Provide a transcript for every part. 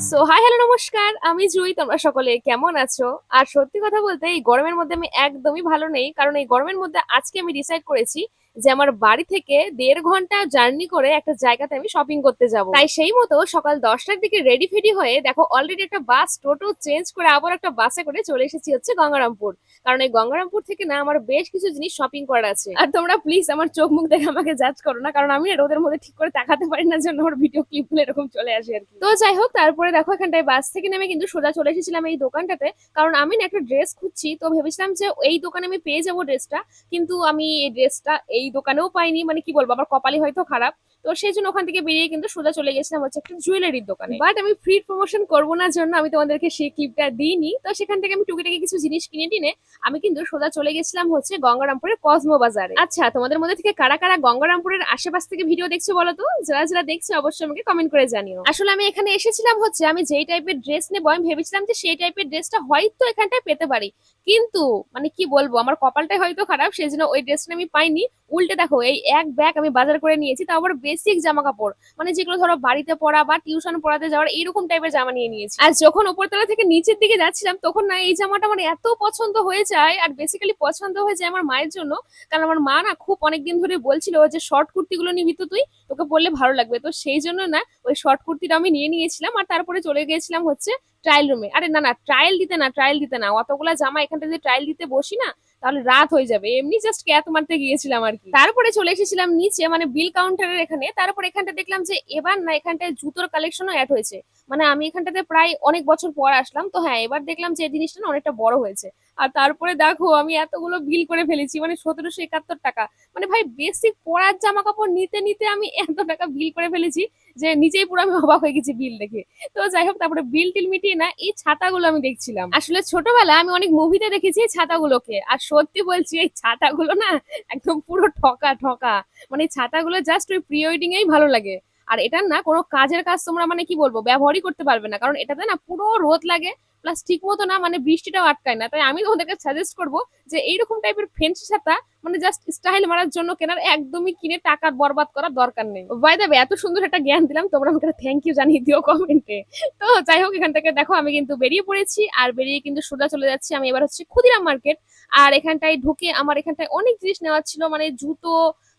Hi hello নমস্কার, আমি জুই। তোমরা সকলে কেমন আছো? আর সত্যি কথা বলতে এই গরমের মধ্যে আমি একদমই ভালো নেই, কারণ এই গরমের মধ্যে আজকে আমি ডিসাইড করেছি যে আমার বাড়ি থেকে 1.5 ঘন্টা জার্নি করে একটা জায়গাতে আমি শপিং করতে যাব। তাই সেই মতো সকাল 10টার দিকে রেডি ফেডি হয়ে দেখো অলরেডি একটা বাস টোটো চেঞ্জ করে আবার একটা বাসে করে চলে এসেছি হচ্ছে গঙ্গারামপুর। কারণ এই গঙ্গারামপুর থেকে না আমার বেশ কিছু জিনিস শপিং করার আছে। আর তোমরা প্লিজ আমার চোখ মুখ দেখে আমাকে জাজ করো না, কারণ আমি না রোদের মধ্যে ঠিক করে তাকাতে পারি না, জন্য আমার ভিডিও ক্লিপ গুলো এরকম চলে আসে আর কি। তো যাই হোক, তারপরে দেখো এখানটায় বাস থেকে নেমে কিন্তু সোজা চলে এসেছিলাম এই দোকানটাতে। কারণ আমি না একটা ড্রেস খুঁজছি, তো ভেবেছিলাম যে এই দোকানে আমি পেয়ে যাবো ড্রেসটা। কিন্তু আমি এই ড্রেসটা এই দোকানেও পাইনি, মানে কি বলবো, আমার কপালই হয়তো খারাপ। তো সেই জন্য ওখান থেকে বেরিয়ে কিন্তু সোজা চলে গেছিলাম হচ্ছে একটা জুয়েলারির দোকানে। বাট আমি ফ্রি প্রমোশন করবো না জন্য আমি তোমাদেরকে সেই ক্লিপটা দিইনি। তো সেখান থেকে আমি টুকিটাকি কিছু জিনিস কিনে টিনে আমি কিন্তু সোজা চলে গেছিলাম হচ্ছে গঙ্গারামপুরের কসমো বাজারে। আচ্ছা, তোমাদের মধ্যে থেকে কারা কারা গঙ্গারামপুরের আশেপাশ থেকে ভিডিও দেখছো বলো তো? যারা যারা দেখছো অবশ্যই আমাকে কমেন্ট করে জানিও। আসলে আমি এখানে এসেছিলাম হচ্ছে আমি যেই টাইপের ড্রেস নেবো আমি ভেবেছিলাম যে সেই টাইপের ড্রেসটা হয়তো এখানটায় পেতে পারি। কিন্তু মানে কি বলবো, আমার কপালটাই হয়তো খারাপ, সেই জন্য ওই ড্রেসটা আমি পাইনি। উল্টে দেখো এই এক ব্যাগ আমি বাজার করে নিয়েছি, তাও আবার বেসিক জামা কাপড়, মানে যেগুলো ধরো বাড়িতে পরা বা টিউশন পড়াতে যাওয়ার এইরকম টাইপের জামা নিয়ে নিয়েছি। আর যখন উপরতলা থেকে নিচের দিকে যাচ্ছিলাম তখন না এই জামাটা আমার এত পছন্দ হয়ে যায়, আর বেসিক্যালি পছন্দ হয়ে যায় আমার মায়ের জন্য। কারণ আমার মা না খুব অনেকদিন ধরে বলছিল যে শর্ট কুর্তিগুলো নিবি তো তুই, তোকে পরলে ভালো লাগবে। তো সেই জন্য না ওই শর্ট কুর্তিটা আমি নিয়ে নিয়েছিলাম, আর তারপরে চলে গিয়েছিলাম হচ্ছে ট্রায়াল রুমে। আরে না না, ট্রায়াল দিতে না, অতগুলা জামা এখানটা যদি ট্রায়াল দিতে বসি না তাহলে রাত হয়ে যাবে। এমনি জাস্ট ক্যাত মারতে গিয়েছিলাম আর কি। তারপরে চলে এসেছিলাম নিচে, মানে বিল কাউন্টারের এখানে। তারপর এখানটা দেখলাম যে এবার না এখানটায় জুতোর কালেকশনও অ্যাড হয়েছে। মানে আমি এখানটাতে প্রায় অনেক বছর পর আসলাম, তো হ্যাঁ এবার দেখলাম যে এই জিনিসটা না অনেকটা বড় হয়েছে। আর তারপরে দেখো আমি এতগুলো বিল করে ফেলেছি, মানে 1771 টাকা। মানে ভাই বেসিক পরার জামা কাপড় নিতে নিতে আমি এত টাকা বিল করে ফেলেছি যে নিজেই পুরো আমি অবাক হয়ে গেছি বিল দেখে। তো যাই হোক, তারপরে বিল টিল মিটিয়ে না এই ছাতাগুলো আমি দেখছিলাম। আসলে ছোটবেলায় আমি অনেক মুভিতে দেখেছি এই ছাতাগুলোকে, আর সত্যি বলছি এই ছাতাগুলো না একদম পুরো ঠকা ঠকা। মানে এই ছাতাগুলো জাস্ট ওই প্রি ওয়েডিং এই ভালো লাগে। আর এটার না কোনো কাজের কাজ তোমরা মানে কি বলবো ব্যবহারই করতে পারবে না, কারণ এটাতে না পুরো রোদ লাগে, প্লাস ঠিক মতো না মানে বৃষ্টিটাও আটকায় না। তাই আমি তোমাদেরকে সাজেস্ট করবো যে এইরকম টাইপের ফেন্সি ছাতা মানে জাস্ট স্টাইল মারার জন্য কেনার, একদমই কিনে টাকা বরবাদ করার দরকার নেই। বাই দ্য ওয়ে, এত সুন্দর একটা জ্ঞান দিলাম, তোমরা আমাকে থ্যাংক ইউ জানিয়ে দিও কমেন্টে। তো যাই হোক, এখান থেকে দেখো আমি কিন্তু বেরিয়ে পড়েছি, আর বেরিয়ে কিন্তু সোজা চলে যাচ্ছি আমি এবার হচ্ছে ক্ষুদিরাম মার্কেট। আর এখানটায় ঢুকে আমার এখানটায় অনেক জিনিস নেওয়ার ছিল, মানে জুতো,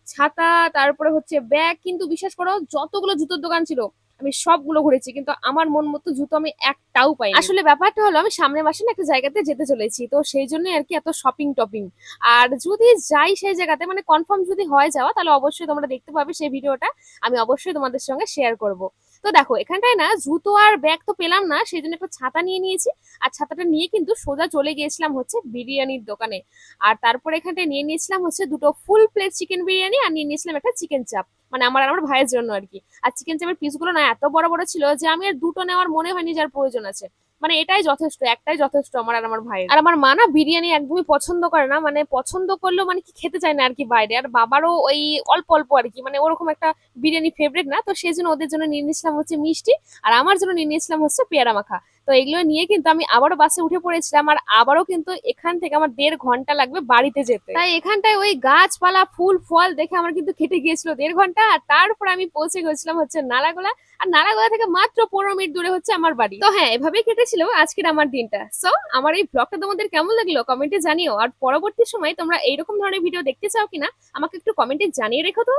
ছাতা, তারপরে হচ্ছে ব্যাগ। কিন্তু বিশ্বাস করো যতগুলো জুতোর দোকান ছিল আমি সবগুলো ঘুরেছি, কিন্তু আমার মন মতো জুতো আমি একটাও পাইনি। আসলে ব্যাপারটা হলো আমি সামনের মাসে না একটা জায়গাতে যেতে চলেছি, তো সেই জন্যই আর কি এত শপিং টপিং। আর যদি যাই সেই জায়গাতে, মানে কনফার্ম যদি হয় যাওয়া, তাহলে অবশ্যই তোমরা দেখতে পাবে সেই ভিডিওটা। আমি অবশ্যই তোমাদের সঙ্গে শেয়ার করব। তো দেখো এখানটায় না জুতো আর ব্যাগ তো পেলাম না, সেই জন্য একটা ছাতা নিয়ে নিয়েছি। আর ছাতাটা নিয়ে কিন্তু সোজা চলে গিয়েছিলাম হচ্ছে বিরিয়ানির দোকানে। আর তারপরে এখানটায় নিয়ে নিয়েছিলাম হচ্ছে দুটো ফুল প্লেট চিকেন বিরিয়ানি, আর নিয়ে নিয়েছিলাম একটা চিকেন চাপ, মানে আমার আর আমার ভাইয়ের জন্য আর কি। আর চিকেন চাপের পিসগুলো না এত বড় বড় ছিল যে আমি আর দুটো নেওয়ার মনে হয়নি যার প্রয়োজন আছে। মানে এটাই যথেষ্ট, একটাই যথেষ্ট আমার আর আমার ভাইয়ের। আর আমার মা না বিরিয়ানি একদমই পছন্দ করে না, মানে পছন্দ করলেও মানে কি খেতে চায় না আর কি বাইরে। আর বাবারও ওই অল্প অল্প আর কি, মানে ওরকম একটা বিরিয়ানি ফেভারিট না। তো সেই জন্য ওদের জন্য নিয়ে নিয়েছিলাম হচ্ছে মিষ্টি, আর আমার জন্য নিয়ে নিয়েছিলাম হচ্ছে পেয়ারা মাখা। তো এগুলো নিয়ে কিন্তু আমি আবারও বাসে উঠে পড়েছিলাম, আর আবারও কিন্তু এখান থেকে আমার 1.5 ঘন্টা লাগবে বাড়িতে যেতে। তাই এখানটায় ওই গাছপালা ফুল ফল দেখে আমার কিন্তু কেটে গিয়েছিল 1.5 ঘন্টা। আর তারপর আমি পৌঁছে গেছিলাম হচ্ছে নালাগোলা। আর নালাগোলা থেকে মাত্র 15 মিনিট দূরে হচ্ছে আমার বাড়ি। তো হ্যাঁ, এভাবেই কেটেছিল আজকের আমার দিনটা। সো আমার এই ব্লগটা তোমাদের কেমন লাগলো কমেন্টে জানিও, আর পরবর্তী সময় তোমরা এইরকম ধরনের ভিডিও দেখতে চাও কিনা আমাকে একটু কমেন্টে জানিয়ে রেখো তো।